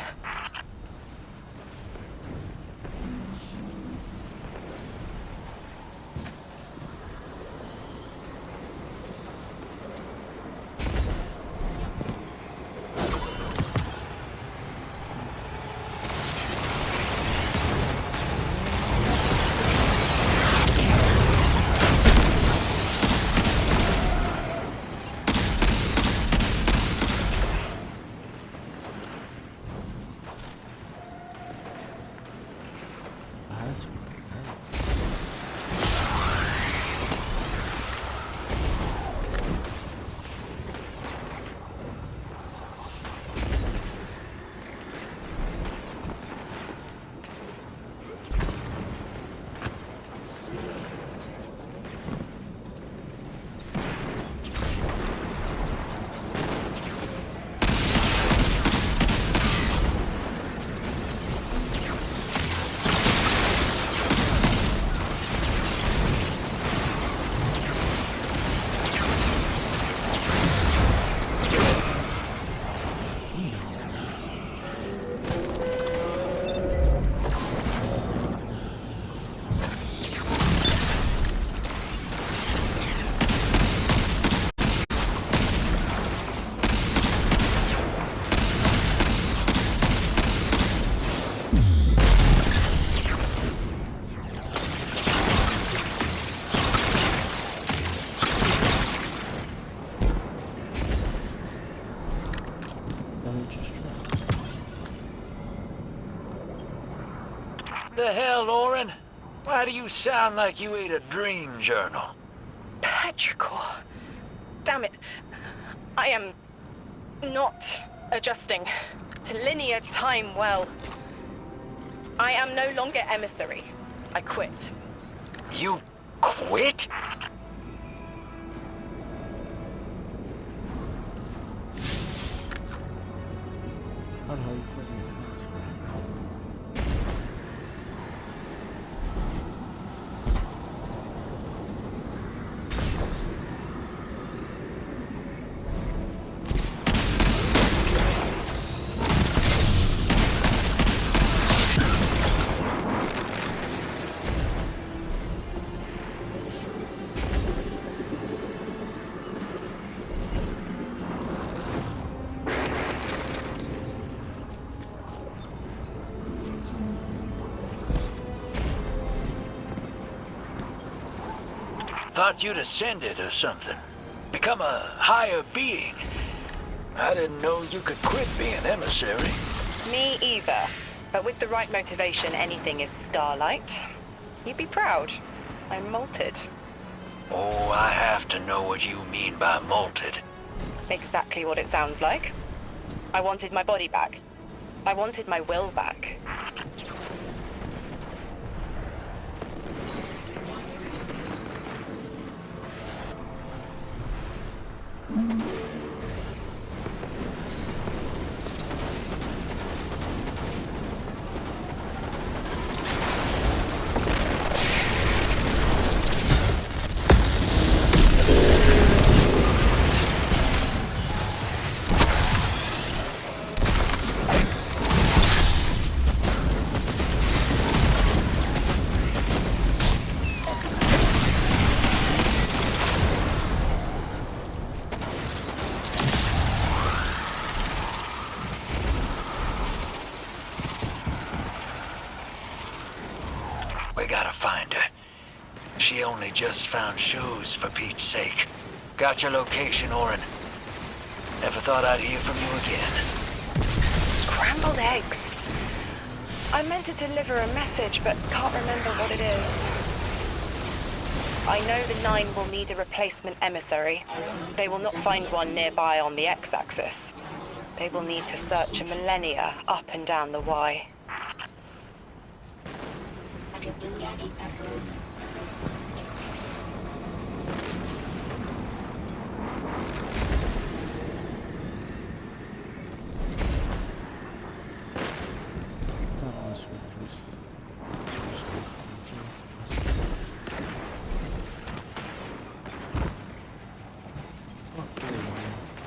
The hell, Orin? Why do you sound like you ate a dream journal? Petrichor. Damn it. I am not adjusting to linear time well. I am no longer emissary. I quit. You quit? I don't know how you quit your Thought you'd ascended or something. Become a higher being. I didn't know you could quit being emissary. Me either. But with the right motivation, anything is starlight. You'd be proud. I'm molted. Oh, I have to know what you mean by molted. Exactly what it sounds like. I wanted my body back. I wanted my will back. We gotta find her. She only just found shoes, for Pete's sake. Got your location, Orin. Never thought I'd hear from you again. Scrambled eggs. I meant to deliver a message, but can't remember what it is. I know the Nine will need a replacement emissary. They will not find one nearby on the X-axis. They will need to search a millennia up and down the Y.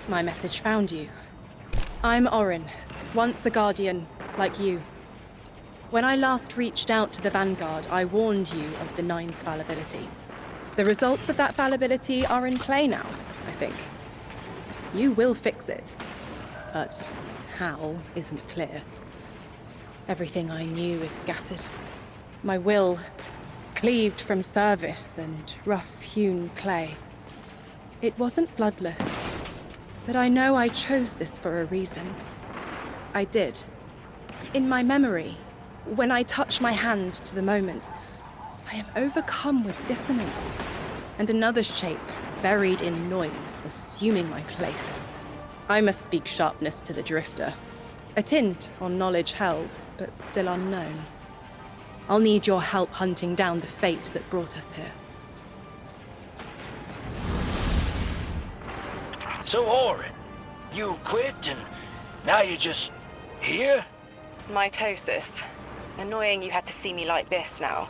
My message found you. I'm Orin, once a Guardian, like you. When I last reached out to the Vanguard, I warned you of the Nine's fallibility. The results of that fallibility are in play now, I think. You will fix it, but how isn't clear. Everything I knew is scattered. My will, cleaved from service and rough-hewn clay. It wasn't bloodless, but I know I chose this for a reason. I did. In my memory, when I touch my hand to the moment, I am overcome with dissonance, and another shape, buried in noise, assuming my place. I must speak sharpness to the Drifter. A tint on knowledge held, but still unknown. I'll need your help hunting down the fate that brought us here. So, Orin, you quit and now you're just here? Mitosis. Annoying you had to see me like this now.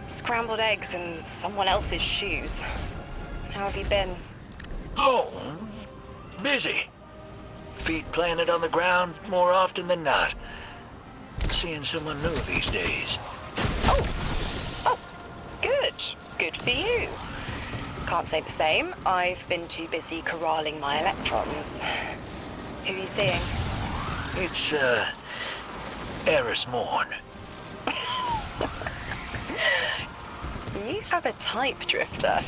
Scrambled eggs and someone else's shoes. How have you been? Oh, busy. Feet planted on the ground more often than not. Seeing someone new these days. Oh, good. Good for you. Can't say the same. I've been too busy corralling my electrons. Who are you seeing? It's, Eris Morn. You have a type, Drifter.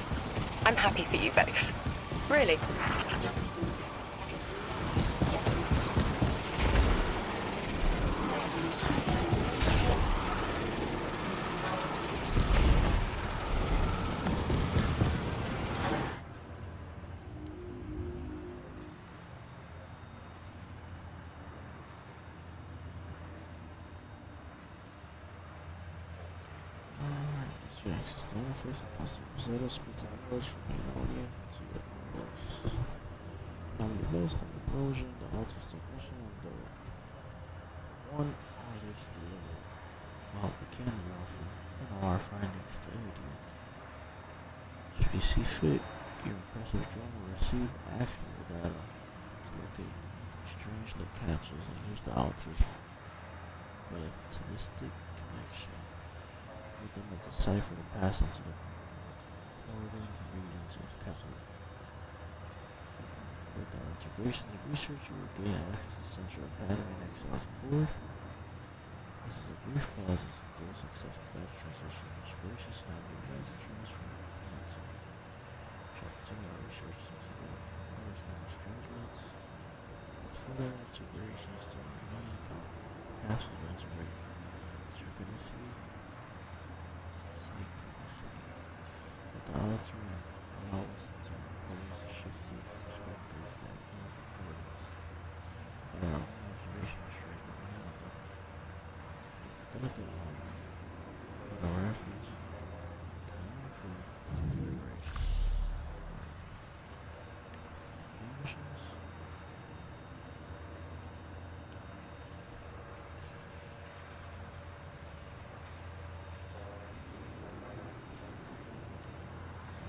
I'm happy for you both. Really. Access to interface and custom Rosetta speaking words from Aeonian to Atmos. I'm the best in erosion, the Altus technician, and the one audits delivered. While we can offer our findings to aid you. Should you see fit, your impressive drone will receive actionable data to locate strange-lit capsules and use the Altus relativistic connection with them as a cipher to pass into the organs and regions of Kepler. With our integrations and research, you will gain access to Central Academy and Exile's Accord. This is a brief pause as Ghost accepts that transition, which graciously reveals the transfer of the peninsula. Shall continue our research into the understanding strange lights, with further integrations to the main capsule to integrate synchronicity. terrain allow us to pose a shifting perspective that is accordance. But our own observation is straight behind them. It's delicate light, but our efforts can improve the duration. Conditions?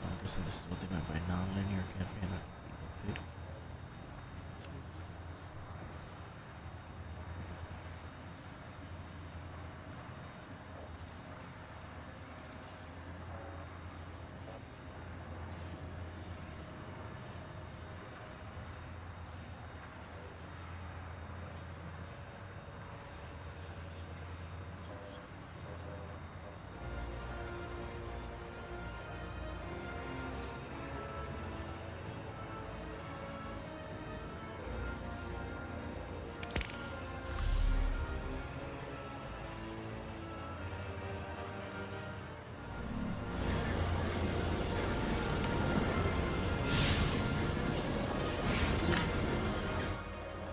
I guess this is what they meant by non-linear campaign. Either pick.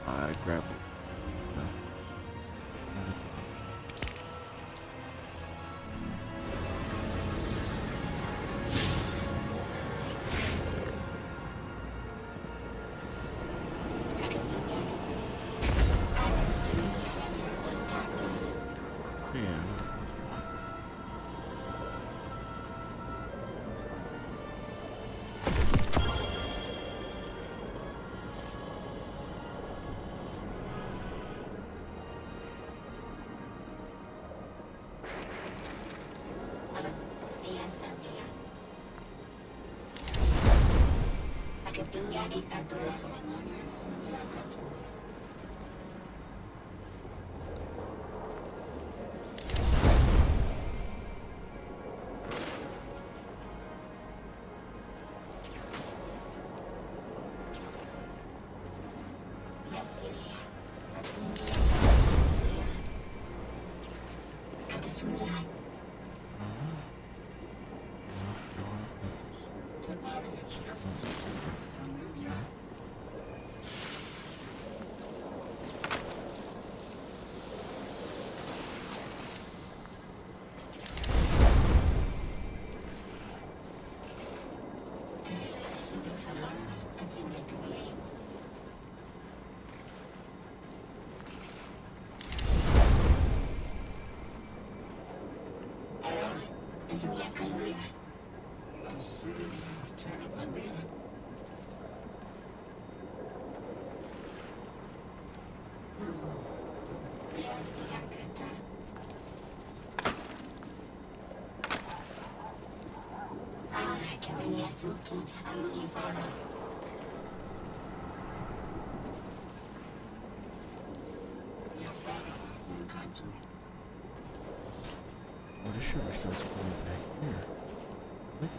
I grab it. No. Not at all. Yeah. What is sugar starts going back here? What?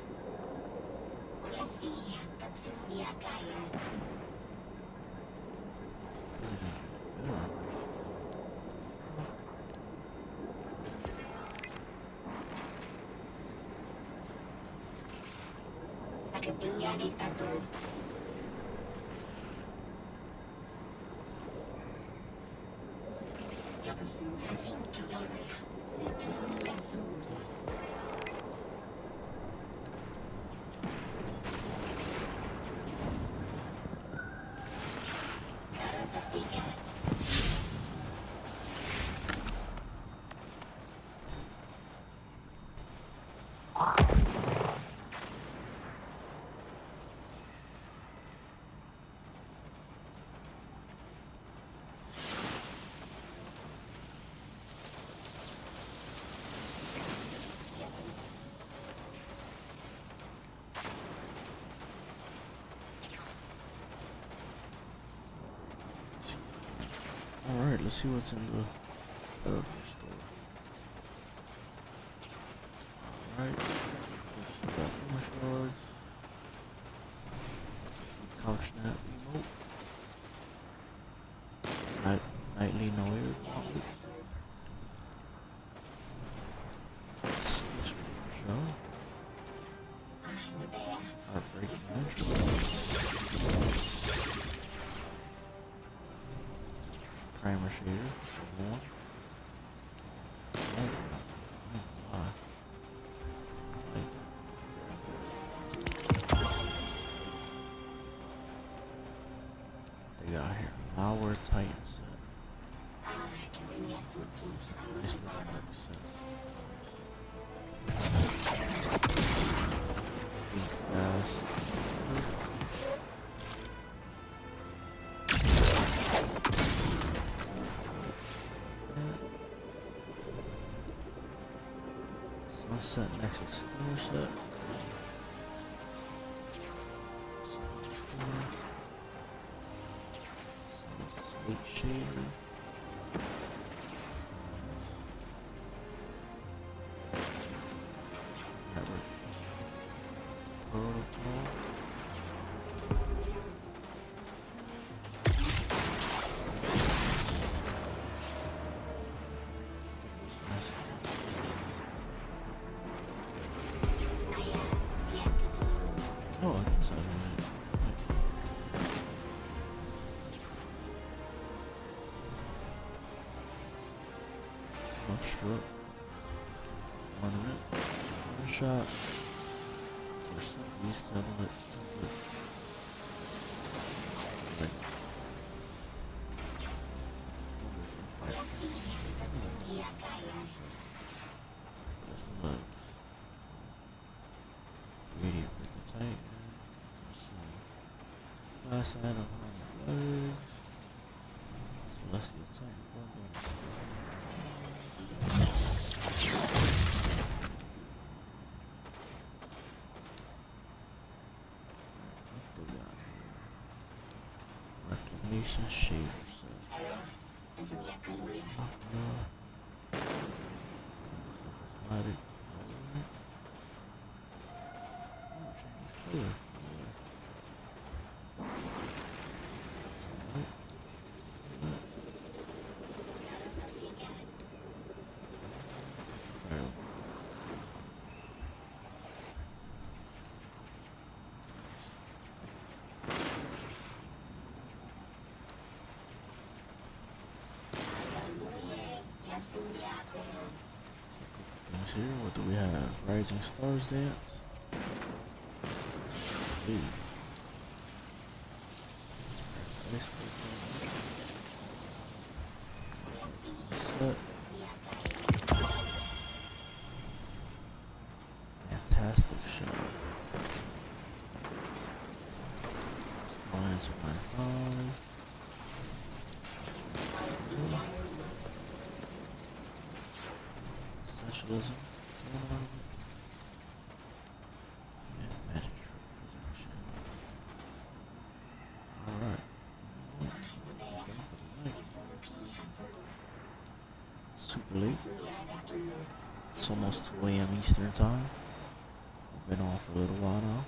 Alright, let's see what's in the store. Alright, just got more shards. Couch nap remote. Nightly noir gauntlets. Skills shell. Primer shader. One. They got here. Malware Titan set. Nice looking set. Guys. Sunset Nexus Skinner set. Slate shader. Network protocol. Oh, I guess I did. Stroke. Ornament. Shot. Or some use template. Last item on the legs. Celestial Titan bundles. Reclamation shader set. Automatic. Change color. Things here. What do we have? Rising Stars Dance. Ooh. Set. Fantastic shot. Lions 1.5. Socialism. And magic possession. Alright. Super late. It's almost 2 a.m. Eastern time. We've been on for a little while now.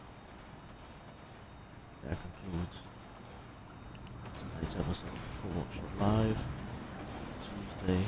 That concludes tonight's episode of Co-op Show Live. Tuesday,